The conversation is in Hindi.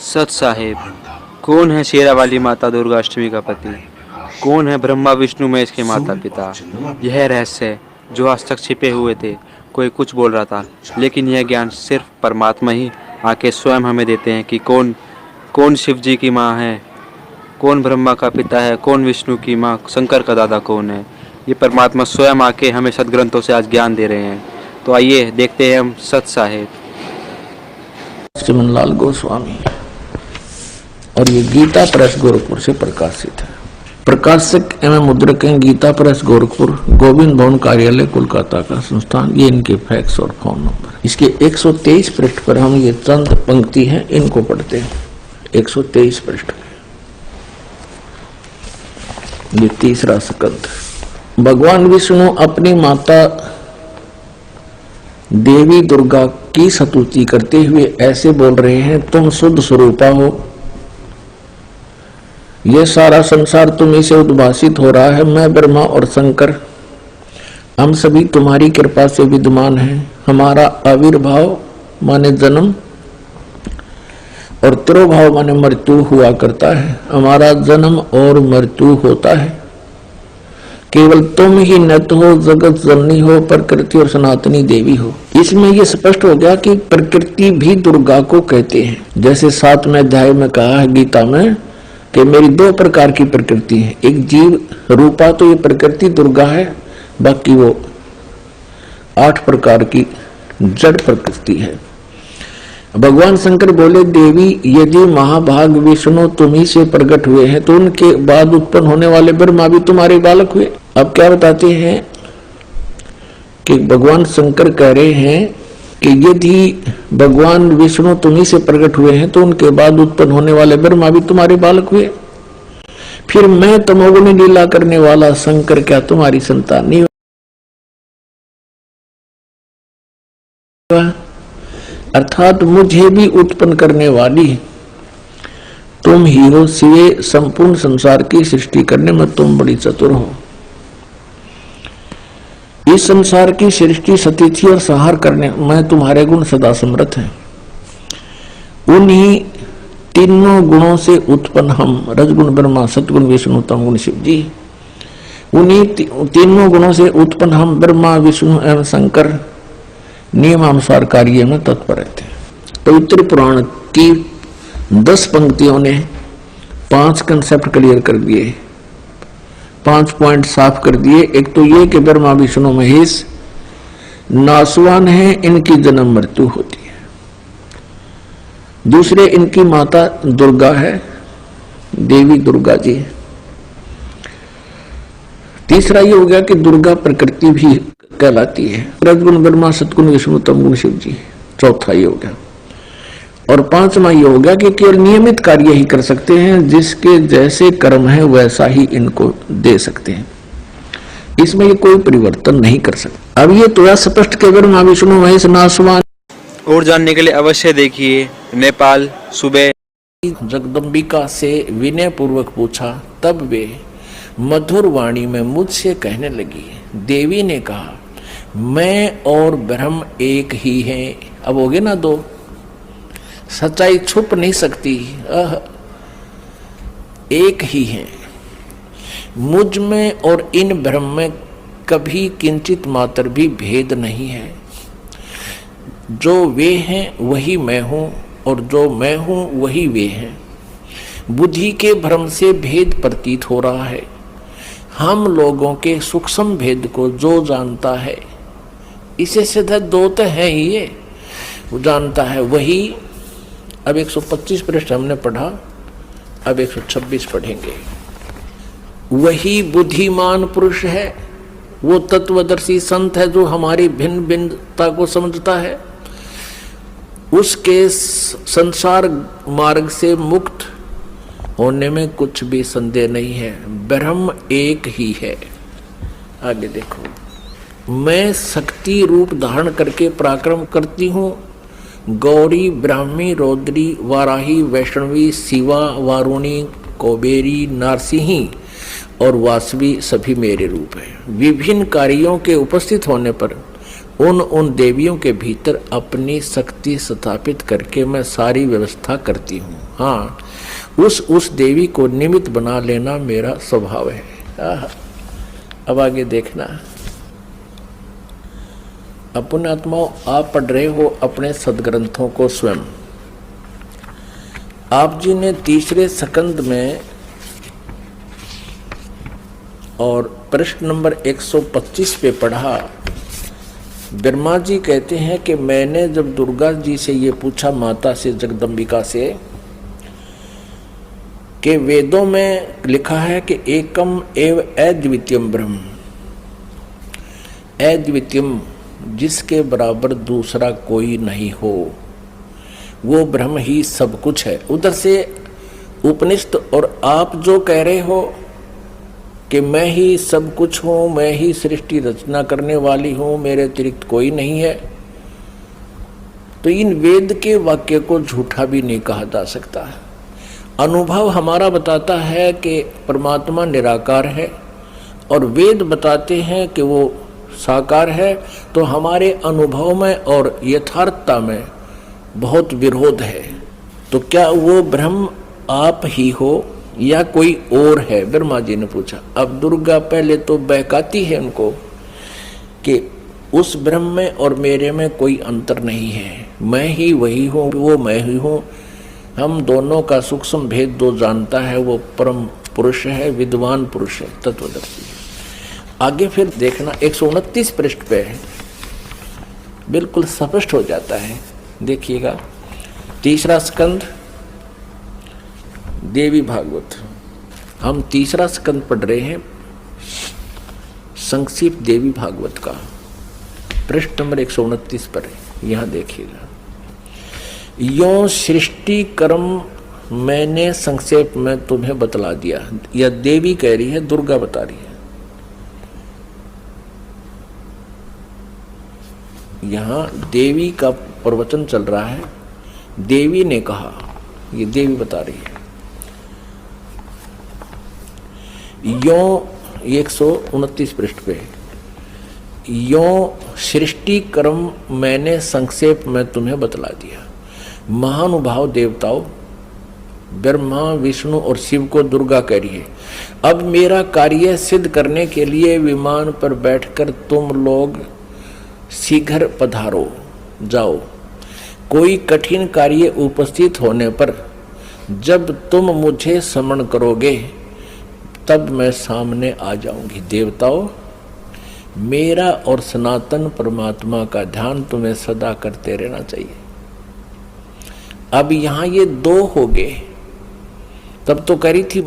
सच साहेब, कौन है शेरावाली माता दुर्गाष्टमी का पति? कौन है ब्रह्मा विष्णु महेश के माता पिता? यह रहस्य जो आज तक छिपे हुए थे। कोई कुछ बोल रहा था, लेकिन यह ज्ञान सिर्फ परमात्मा ही आके स्वयं हमें देते हैं कि कौन कौन शिव जी की माँ है, कौन ब्रह्मा का पिता है, कौन विष्णु की माँ, शंकर का दादा कौन है। ये परमात्मा स्वयं आके हमें सदग्रंथों से आज ज्ञान दे रहे हैं। तो आइए देखते हैं हम सच साहेब। चिमनलाल गोस्वामी, और ये गीता प्रेस गोरखपुर से प्रकाशित है। प्रकाशक एवं मुद्रक हैं गीता प्रेस गोरखपुर, गोविंद भवन कार्यालय कोलकाता का संस्थान। ये इनके फैक्स और फोन नंबर। इसके 123 पृष्ठ पर हम ये चंद पंक्ति हैं, इनको पढ़ते हैं। 123 पृष्ठ ये तीसरा स्कंद। भगवान विष्णु अपनी माता देवी दुर्गा की स्तुति करते हुए ऐसे बोल रहे हैं, तुम शुद्ध स्वरूपा हो, यह सारा संसार तुम्ही से उद्भासित हो रहा है। मैं ब्रह्मा और शंकर हम सभी तुम्हारी कृपा से विद्यमान हैं। हमारा आविर्भाव माने जन्म और तिरोभाव माने मृत्यु हुआ करता है। हमारा जन्म और मृत्यु होता है, केवल तुम ही नित्य हो, जगत जननी हो, प्रकृति और सनातनी देवी हो। इसमें यह स्पष्ट हो गया कि प्रकृति भी दुर्गा को कहते हैं। जैसे 7वें अध्याय में कहा है गीता में कि मेरी 2 प्रकार की प्रकृति है, एक जीव रूपा, तो ये प्रकृति दुर्गा है, बाकी वो 8 प्रकार की जड़ प्रकृति है। भगवान शंकर बोले, देवी यदि महाभाग विष्णु तुम्ही से प्रकट हुए हैं तो उनके बाद उत्पन्न होने वाले ब्रह्मा भी तुम्हारे बालक हुए। अब क्या बताते हैं कि भगवान शंकर कह रहे हैं कि यदि भगवान विष्णु तुम्ही से प्रकट हुए हैं तो उनके बाद उत्पन्न होने वाले ब्रह्मा भी तुम्हारे बालक हुए। फिर मैं तमोगुणी लीला करने वाला शंकर क्या तुम्हारी संतान नहीं हुआ? अर्थात मुझे भी उत्पन्न करने वाली तुम ही हो। सिवे संपूर्ण संसार की सृष्टि करने में तुम बड़ी चतुर हो। इस संसार की सृष्टि स्थिति और संहार करने में तुम्हारे गुण सदा समर्थ हैं। उन्हीं तीनों गुणों से उत्पन्न हम, रजगुण ब्रह्मा, सतगुण विष्णु, तमगुण शिव जी, उन्हीं तीनों गुणों से उत्पन्न हम ब्रह्मा विष्णु एवं शंकर नियमानुसार कार्य में तत्पर रहते हैं। पवित्र पुराण की 10 पंक्तियों ने 5 कंसेप्ट क्लियर कर दिए, 5 पॉइंट साफ कर दिए। एक तो ये कि ब्रह्मा विष्णु महेश नासवान है, इनकी जन्म मृत्यु होती है। दूसरे, इनकी माता दुर्गा है, देवी दुर्गा जी। तीसरा ये हो गया कि दुर्गा प्रकृति भी कहलाती है। रजगुण ब्रह्मा, सतगुण विष्णु, तमगुण शिव जी। चौथा ये हो गया। और 5वां ये हो गया कि केवल नियमित कार्य ही कर सकते हैं, जिसके जैसे कर्म है वैसा ही इनको दे सकते हैं। इसमें ये कोई परिवर्तन नहीं कर सकते। अब ये तो स्पष्ट के ब्रह्मा विष्णु महेश नासवान। और जानने के लिए अवश्य देखिए नेपाल सुबह। जगदम्बिका से विनय पूर्वक पूछा, तब वे मधुर वाणी में मुझसे कहने लगी। देवी ने कहा, मैं और ब्रह्म एक ही हैं। अब हो गए ना 2, सच्चाई छुप नहीं सकती, एक ही हैं। मुझ में और इन ब्रह्म में कभी किंचित मात्र भी भेद नहीं है। जो वे हैं वही मैं हूं, और जो मैं हूं वही वे हैं। बुद्धि के भ्रम से भेद प्रतीत हो रहा है। हम लोगों के सूक्ष्म भेद को जो जानता है, इसे सीधा 2 तो है ही, ये वो जानता है वही। अब 125 पृष्ठ हमने पढ़ा, अब 126 पढ़ेंगे। वही बुद्धिमान पुरुष है, वो तत्वदर्शी संत है जो हमारी भिन्न भिन्नता को समझता है। उसके संसार मार्ग से मुक्त होने में कुछ भी संदेह नहीं है। ब्रह्म एक ही है। आगे देखो, मैं शक्ति रूप धारण करके पराक्रम करती हूँ। गौरी, ब्राह्मी, रौद्री, वाराही, वैष्णवी, शिवा, वारुणी, कुबेरी, नारसिंही और वासवी सभी मेरे रूप हैं। विभिन्न कार्यों के उपस्थित होने पर उन देवियों के भीतर अपनी शक्ति स्थापित करके मैं सारी व्यवस्था करती हूँ। हाँ, उस देवी को निमित्त बना लेना मेरा स्वभाव है। अब आगे देखना। अपने आत्माओं, आप पढ़ रहे हो अपने सदग्रंथों को स्वयं। आप जी ने तीसरे स्कंद में और प्रश्न नंबर 125 पे पढ़ा। ब्रह्मा जी कहते हैं कि मैंने जब दुर्गा जी से ये पूछा, माता से, जगदम्बिका से, कि वेदों में लिखा है कि एकम एव अद्वितीयम ब्रह्म, अद्वितीयम जिसके बराबर दूसरा कोई नहीं हो, वो ब्रह्म ही सब कुछ है। उधर से उपनिषद और आप जो कह रहे हो कि मैं ही सब कुछ हूँ, मैं ही सृष्टि रचना करने वाली हूँ, मेरे अतिरिक्त कोई नहीं है, तो इन वेद के वाक्य को झूठा भी नहीं कहा जा सकता। अनुभव हमारा बताता है कि परमात्मा निराकार है और वेद बताते हैं कि वो साकार है, तो हमारे अनुभव में और यथार्थता में बहुत विरोध है। तो क्या वो ब्रह्म आप ही हो या कोई और है? ब्रह्मा जी ने पूछा। अब दुर्गा पहले तो बहकाती है उनको कि उस ब्रह्म में और मेरे में कोई अंतर नहीं है, मैं ही वही हूँ, वो मैं ही हूँ। हम दोनों का सूक्ष्म भेद दो जानता है, वो परम पुरुष है, विद्वान पुरुष है, तत्वदर्शी है। आगे फिर देखना 129 पृष्ठ पे है, बिल्कुल स्पष्ट हो जाता है। देखिएगा, तीसरा स्कंद देवी भागवत, हम तीसरा स्कंद पढ़ रहे हैं, संक्षिप्त देवी भागवत का, पृष्ठ नंबर 129 पर है। यहां देखिएगा, यो सृष्टि कर्म मैंने संक्षेप में तुम्हें बतला दिया। यह देवी कह रही है, दुर्गा बता रही है। यहां देवी का प्रवचन चल रहा है, देवी ने कहा, ये देवी बता रही है। यो 129 पृष्ठ पे, यो सृष्टि कर्म मैंने संक्षेप में तुम्हें बतला दिया। महानुभाव देवताओं, ब्रह्मा, विष्णु और शिव को दुर्गा कह रही है, अब मेरा कार्य सिद्ध करने के लिए विमान पर बैठकर तुम लोग शीघ्र पधारो, जाओ। कोई कठिन कार्य उपस्थित होने पर जब तुम मुझे स्मरण करोगे तब मैं सामने आ जाऊंगी। देवताओं, मेरा और सनातन परमात्मा का ध्यान तुम्हें सदा करते रहना चाहिए। अब यहां ये दो हो गए, तब तो करी थी